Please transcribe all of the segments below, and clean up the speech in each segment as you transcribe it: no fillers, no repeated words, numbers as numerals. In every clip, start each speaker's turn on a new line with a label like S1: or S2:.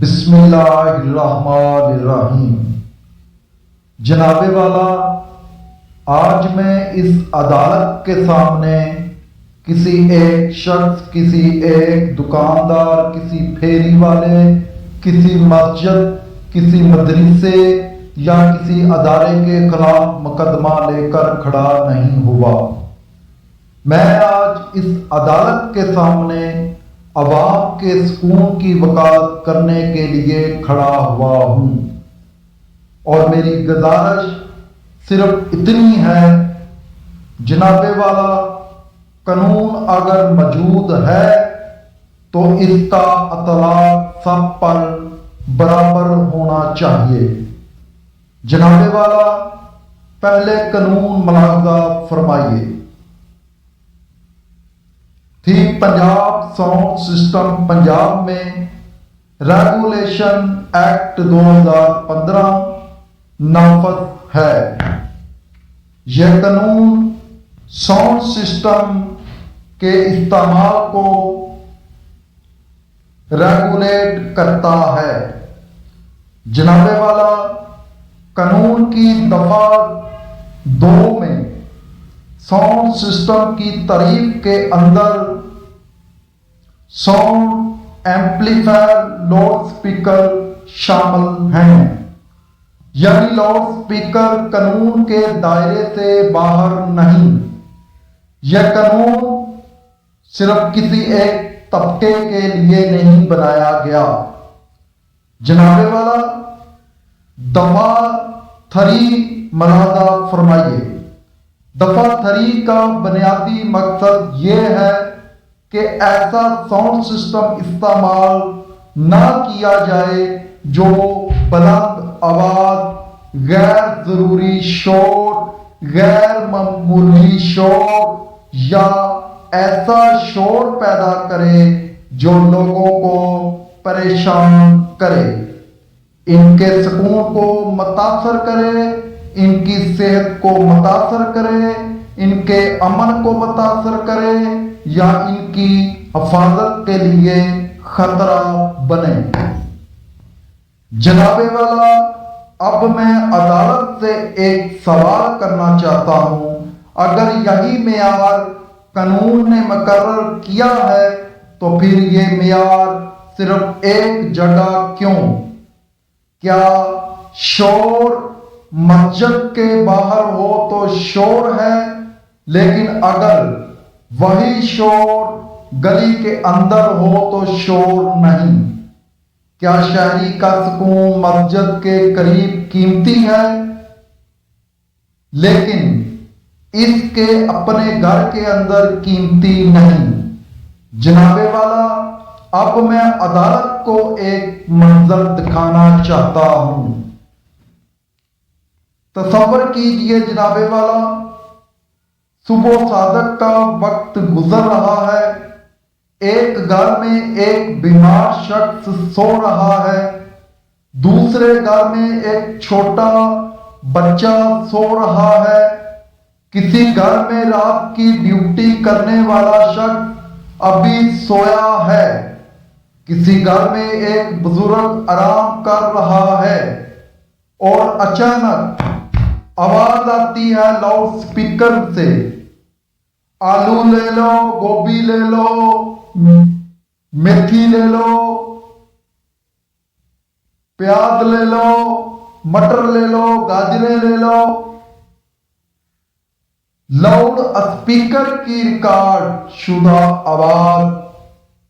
S1: بسم اللہ الرحمن الرحیم۔ جناب والا، آج میں اس عدالت کے سامنے کسی ایک شخص، کسی ایک دکاندار، کسی پھیری والے، کسی مسجد، کسی مدرسے یا کسی ادارے کے خلاف مقدمہ لے کر کھڑا نہیں ہوا۔ میں آج اس عدالت کے سامنے عوام کے سکون کی وکالت کرنے کے لیے کھڑا ہوا ہوں، اور میری گزارش صرف اتنی ہے، جناب والا، قانون اگر موجود ہے تو اس کا اطلاق سب پر برابر ہونا چاہیے۔ جناب والا، پہلے قانون ملاحظہ فرمائیے۔ تھی پنجاب ساؤنڈ سسٹم پنجاب میں ریگولیشن ایکٹ 2015 نافذ ہے۔ یہ قانون ساؤنڈ سسٹم کے استعمال کو ریگولیٹ کرتا ہے۔ جناب والا، قانون کی دفعہ 2 میں ساؤنڈ سسٹم کی تعریف کے اندر ساؤنڈ ایمپلیفائر لاؤڈ اسپیکر شامل ہیں، یعنی لاؤڈ اسپیکر قانون کے دائرے سے باہر نہیں۔ یہ قانون صرف کسی ایک طبقے کے لیے نہیں بنایا گیا۔ جناب والا، دفعہ 3 ملاحظہ فرمائیے۔ دفعہ 3 کا بنیادی مقصد یہ ہے کہ ایسا ساؤنڈ سسٹم استعمال نہ کیا جائے جو بلند آواز، غیر ضروری شور، غیر معمولی شور یا ایسا شور پیدا کرے جو لوگوں کو پریشان کرے، ان کے سکون کو متاثر کرے، ان کی صحت کو متاثر کرے، ان کے امن کو متاثر کرے یا ان کی حفاظت کے لیے خطرہ بنے۔ جناب والا، اب میں عدالت سے ایک سوال کرنا چاہتا ہوں۔ اگر یہی معیار قانون نے مقرر کیا ہے تو پھر یہ معیار صرف ایک جگہ کیوں؟ کیا شور مسجد کے باہر ہو تو شور ہے، لیکن اگر وہی شور گلی کے اندر ہو تو شور نہیں؟ کیا شہری کا سکون مسجد کے قریب قیمتی ہے، لیکن اس کے اپنے گھر کے اندر قیمتی نہیں؟ جناب والا، اب میں عدالت کو ایک منظر دکھانا چاہتا ہوں۔ تصور کیجئے جناب والا، صبح صادق کا وقت گزر رہا ہے، ایک گھر میں ایک بیمار شخص سو رہا ہے، دوسرے گھر میں ایک چھوٹا بچہ سو رہا ہے، کسی گھر میں رات کی ڈیوٹی کرنے والا شخص ابھی سویا ہے، کسی گھر میں ایک بزرگ آرام کر رہا ہے، اور اچانک آواز آتی ہے لاؤڈ اسپیکر سے، آلو لے لو، گوبھی لے لو، میتھی لے لو، پیاز لے لو، مٹر لے لو، گاجریں لے لو۔ لاؤڈ اسپیکر کی ریکارڈ شدہ آواز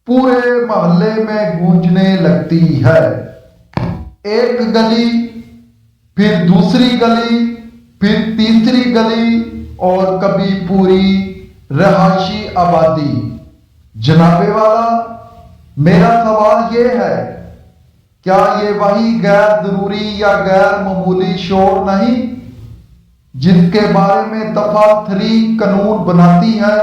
S1: پورے محلے میں گونجنے لگتی ہے۔ ایک گلی، پھر دوسری گلی، پھر تیسری گلی، اور کبھی پوری رہائشی آبادی۔ جناب والا، میرا سوال یہ ہے، کیا یہ وہی غیر ضروری یا غیر معمولی شور نہیں جس کے بارے میں دفعہ 3 قانون بناتی ہے؟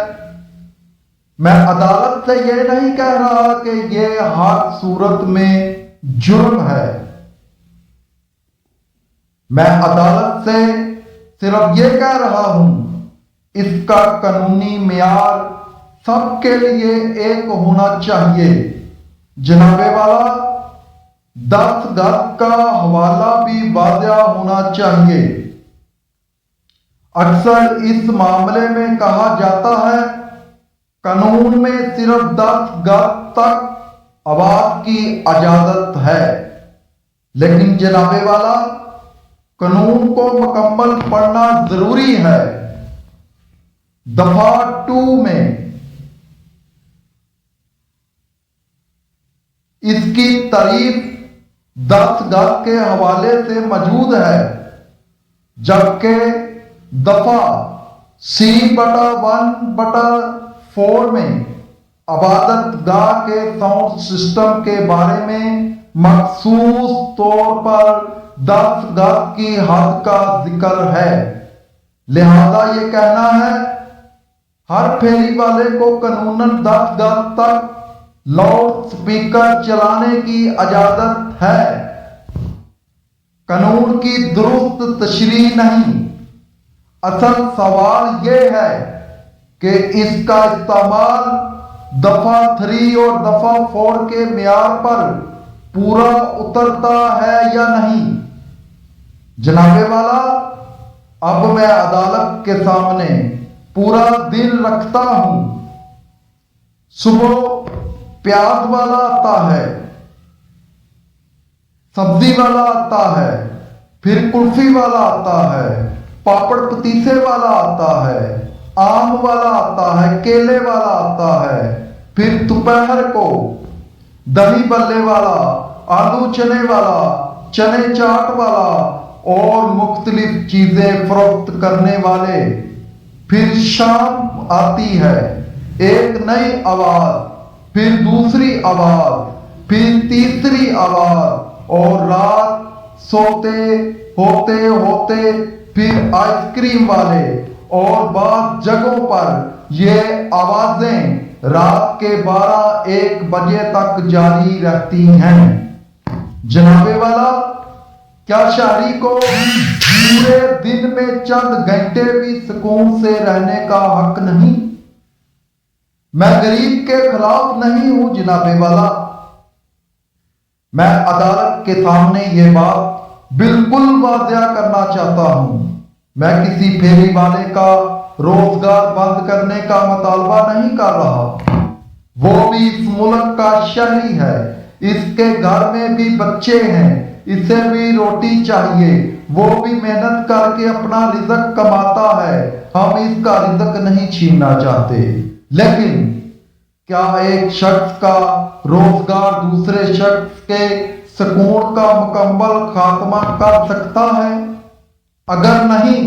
S1: میں عدالت سے یہ نہیں کہہ رہا کہ یہ ہر صورت میں جرم ہے، میں عدالت سے صرف یہ کہہ رہا ہوں، اس کا قانونی معیار سب کے لیے ایک ہونا چاہیے۔ جناب والا، 10 गज का हवाला भी वाज़ेह होना चाहिए। अक्सर इस मामले में कहा जाता है कानून में सिर्फ 10 गज तक आवाज की इजाजत है, लेकिन जनाबे वाला कानून को मुकम्मल पढ़ना जरूरी है। दफा 2 में इसकी तारीफ 10 गज के हवाले से मौजूद है, जबकि दफा C/1/4 में इबादत गाह के साउंड सिस्टम के बारे में मखसूस तौर पर 10 गज की हद का जिक्र है। लिहाजा ये कहना है हर फेरी वाले को कानूनन 10 गज तक लाउड स्पीकर चलाने की इजाजत है। कानून की दुरुस्त तशरीह नहीं, असल सवाल यह है कि इसका इस्तेमाल दफा 3 और दफा 4 के मियार पर पूरा उतरता है या नहीं। जनाबे वाला, अब मैं अदालत के सामने पूरा दिन रखता हूं। सुबह प्याज वाला आता है, सब्जी वाला आता है, फिर कुल्फी वाला आता है, पापड़ पतीसे वाला आता है, आम वाला आता है, केले वाला आता है, फिर दोपहर को दही बल्ले वाला, आलू चने वाला, चने चाट वाला और मुख्तलिफ चीजें फरोख्त करने वाले। फिर शाम आती है, एक नई आवाज, फिर दूसरी आवाज, फिर तीसरी आवाज और रात सोते होते होते फिर आइसक्रीम वाले। और बाद जगहों पर ये आवाजें रात के 12-1 बजे तक जारी रहती हैं। जनाबे वाला, क्या शहरी को पूरे दिन में चंद घंटे भी सुकून से रहने का हक नहीं? मैं गरीब के खिलाफ नहीं हूं जनाबे वाला। मैं अदालत के सामने ये बात बिल्कुल वाज़ेह करना चाहता हूं। मैं किसी फेरी वाले का रोजगार बंद करने का मुतालबा नहीं कर रहा। वो भी इस मुल्क का शहरी है, इसके घर में भी बच्चे हैं, इसे भी रोटी चाहिए, वो भी मेहनत करके अपना रिज़्क कमाता है। हम इसका रिज़्क नहीं छीनना चाहते, लेकिन क्या एक शख्स का रोजगार दूसरे शख्स के सुकून का मुकम्मल खात्मा कर सकता है? अगर नहीं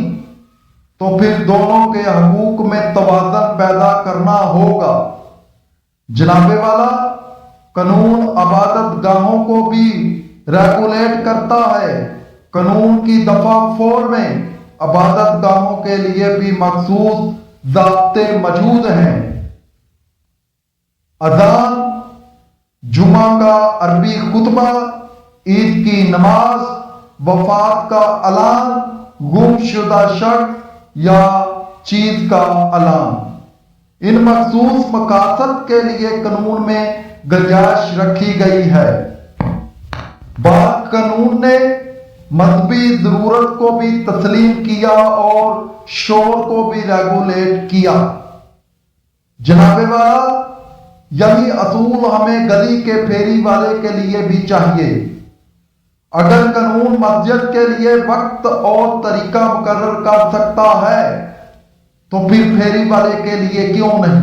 S1: तो फिर दोनों के हकूक में तवाज़ुन पैदा करना होगा। जनाबे वाला, कानून इबादत गाहों को भी रेगुलेट करता है। कानून की दफा 4 में इबादत गाहों के लिए भी मखसूस ज़ाब्ते मौजूद हैं। अज़ान, जुमा का अरबी खुतबा, ईद की नमाज, वफात का अलान, गुमशुदा शख्स या चीज का अलान। इन मखसूस मकासद के लिए कानून में गुंजाइश रखी गई है। बाद कानून ने मजहबी जरूरत को भी तस्लीम किया और शोर को भी रेगुलेट किया। जनाबे वाला, यही असूल हमें गली के फेरी वाले के लिए भी चाहिए। अगर कानून मस्जिद के लिए वक्त और तरीका मुकर्रर कर सकता है तो फिर फेरी वाले के लिए क्यों नहीं?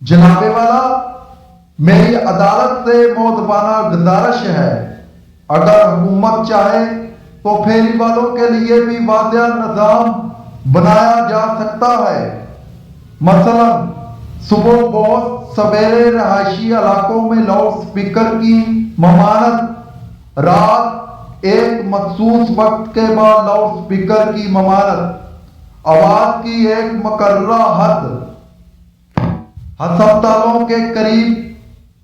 S1: जनाबे वाला, मेरी अदालत से मोदबाना गुजारिश है, अगर हुकूमत चाहे तो फेरी वालों के लिए भी वाज़ेह निज़ाम बनाया जा सकता है। मसलन सुबह बहुत सवेरे रहायशी इलाकों में लाउड स्पीकर की ममानत, रात एक मखसूस वक्त के बाद लाउड स्पीकर की ममानत, आवाज की एक मुकर्ररा हद, अस्पतालों के करीब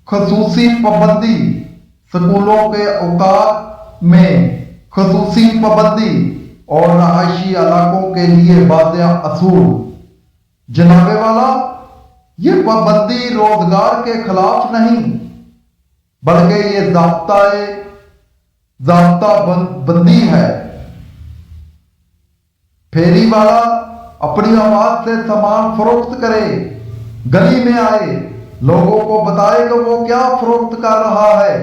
S1: खसूसी पाबंदी, स्कूलों के औकात में खसूसी पाबंदी और रहायशी इलाकों के लिए वाज़ेह असूल। जनाबे वाला, ये पाबंदी रोजगार के खिलाफ नहीं, बल्कि ये ज़ाब्ता बंदी है। फेरी वाला अपनी आवाज से सामान फरोख्त करे, गली में आए, लोगों को बताए कि वो क्या फरोख्त कर रहा है।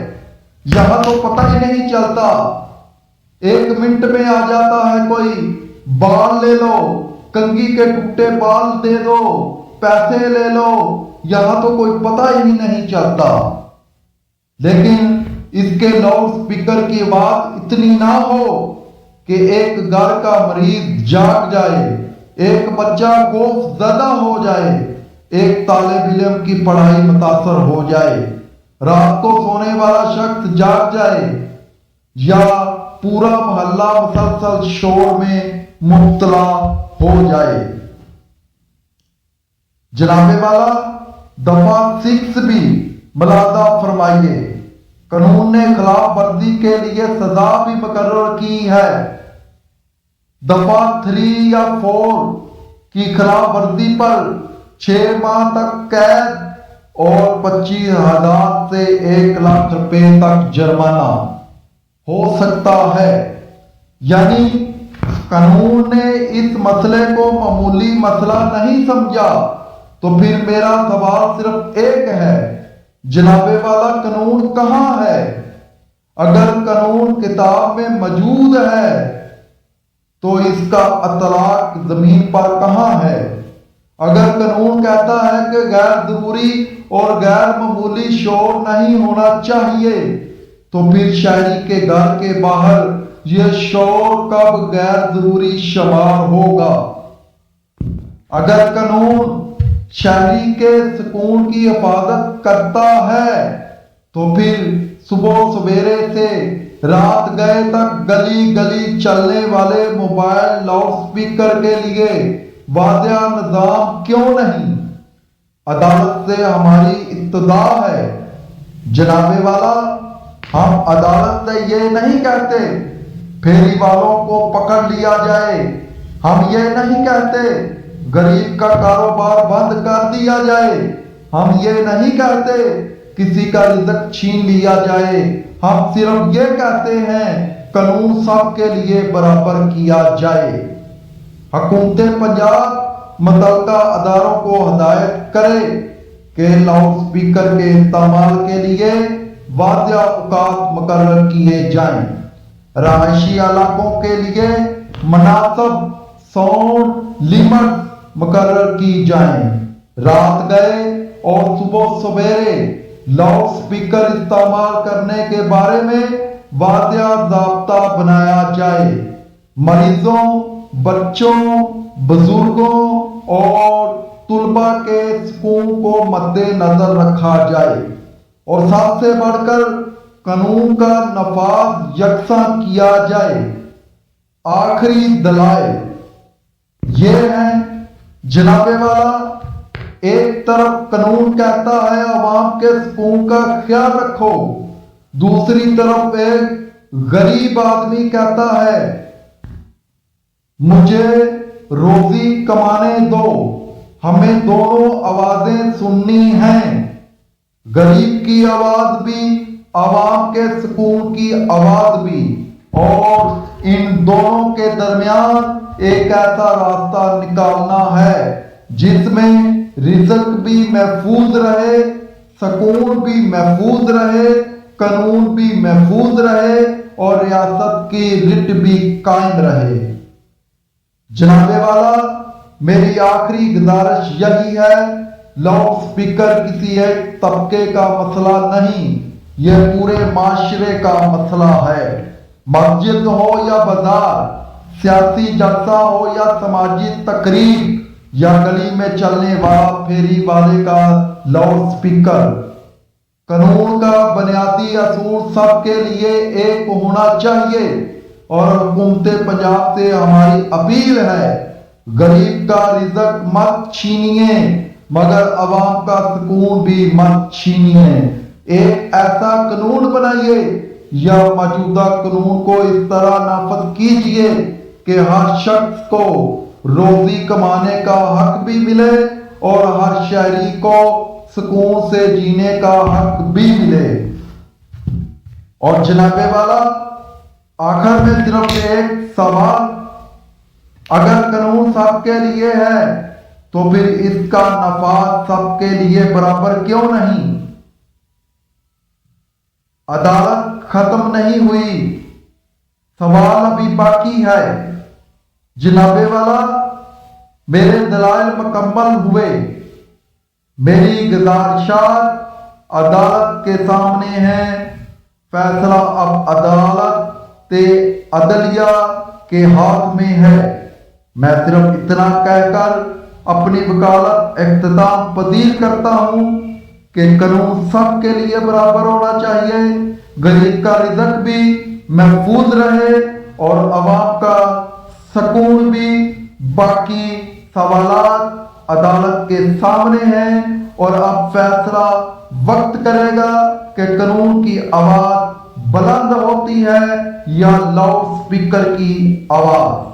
S1: यहां तो पता ही नहीं चलता, 1 मिनट में आ जाता है कोई, बाल ले लो, कंघी के टूटे बाल दे दो, पैसे ले लो, यहां तो कोई पता ही नहीं चलता। लेकिन इसके लाउड स्पीकर की आवाज इतनी ना हो कि एक घर का मरीज जाग जाए, एक बच्चा खौफ ज़दा हो जाए, एक तालिब इल्म की पढ़ाई मुतासर हो जाए, रात को सोने वाला शख्स जाग जाए, या पूरा मोहल्ला मुसलसल शोर में मुब्तला हो जाए। जनाबे वाला दफा 6 भी मुलाजा फरमाइए। कानून ने खिलाफ वर्जी के लिए सजा भी मुकर्रर की है। दफा 3 या 4 की खिलाफ वर्जी पर 6 माह तक कैद और 25,000 से 1 लाख रुपए तक जुर्माना हो सकता है। यानी कानून ने इस मसले को मामूली मसला नहीं समझा। तो फिर मेरा सवाल सिर्फ एक है, जनाबे वाला कानून कहाँ है? अगर कानून किताब में मौजूद है तो इसका अतलाक जमीन पर कहाँ है? अगर कानून कहता है कि गैर जरूरी और गैर मामूली शोर नहीं होना चाहिए, तो फिर शायरी के घर के बाहर यह शोर कब गैर जरूरी शुमार होगा? अगर कानून शायरी के सुकून की हिफाजत करता है तो फिर सुबह सवेरे से रात गए तक गली गली चलने वाले मोबाइल लाउड स्पीकर के लिए वाज़ेह निज़ाम क्यों नहीं? अदालत से हमारी इब्तिदा है। जनाबे वाला, हम अदालत से ये नहीं कहते फेरी वालों को पकड़ लिया जाए, हम ये नहीं कहते गरीब का कारोबार बंद कर दिया जाए, हम ये नहीं कहते किसी का रिज़्क छीन लिया जाए, हम सिर्फ ये कहते हैं कानून सबके लिए बराबर किया जाए। हुकूमत पंजाब मुतल्लिका अदारों को हदायत करे कि लाउड स्पीकर के इस्तेमाल के लिए वाज़ेह औकात मुकर्रर किए जाएं। रहायशी इलाकों के लिए मुनासिब साउंड लिमिट मुकर्रर की जाएं। रात गए और सुबह सवेरे लाउड स्पीकर इस्तेमाल करने के बारे में वाज़ेह ज़ाब्ता बनाया जाए। मरीजों, बच्चों, बुजुर्गों और तुलबा के सुकून को मद्देनजर रखा जाए और सबसे बढ़कर कानून का नफाज यकसा किया जाए। आखिरी दलाइल ये हैं जनाबे वाला, एक तरफ कानून कहता है अवाम के सुकून का ख्याल रखो, दूसरी तरफ एक गरीब आदमी कहता है मुझे रोजी कमाने दो। हमें दोनों आवाजें सुननी हैं, गरीब की आवाज भी, आवाम के सुकून की आवाज भी, और इन दोनों के दरमियान एक ऐसा रास्ता निकालना है जिसमें रिज़्क भी महफूज रहे, सुकून भी महफूज रहे, कानून भी महफूज रहे और रियासत की रिट भी कायम रहे। जनाबे वाला, मेरी आखिरी गुजारिश यही है, लाउड स्पीकर किसी एक तबके का मसला नहीं, यह पूरे माशरे का मसला है। मस्जिद हो या बाजार, सियासी जलसा हो या समाजी तकरीब, या गली में चलने वाला फेरी वाले का लाउड स्पीकर, कानून का बुनियादी असूल सबके लिए एक होना चाहिए। और हुकूमत पंजाब से हमारी अपील है, गरीब का रिज़्क मत छीनिए मगर अवाम का सुकून भी मत छीनिए। एक ऐसा कानून बनाइए या मौजूदा कानून को इस तरह नाफज कीजिए कि हर शख्स को रोजी कमाने का हक भी मिले और हर शहरी को सुकून से जीने का हक भी मिले। اور جناب والا آخر میں صرف ایک سوال، اگر قانون سب کے لیے ہے تو پھر اس کا نفاذ سب کے لیے برابر کیوں نہیں؟ عدالت ختم نہیں ہوئی، سوال ابھی باقی ہے۔ جناب والا میرے دلائل مکمل ہوئے، میری گزارشات عدالت کے سامنے ہیں، فیصلہ اب عدالت عدلیہ کے ہاتھ میں ہے۔ میں صرف اتنا کہہ کر اپنی وکالت اختتام پذیر کرتا ہوں کہ قانون سب کے لیے برابر ہونا چاہیے، غریب کا رزق بھی محفوظ رہے اور عوام کا سکون بھی۔ باقی سوالات عدالت کے سامنے ہیں اور اب فیصلہ وقت کرے گا کہ قانون کی آواز بلند ہوتی ہے یا لاؤڈ سپیکر کی آواز۔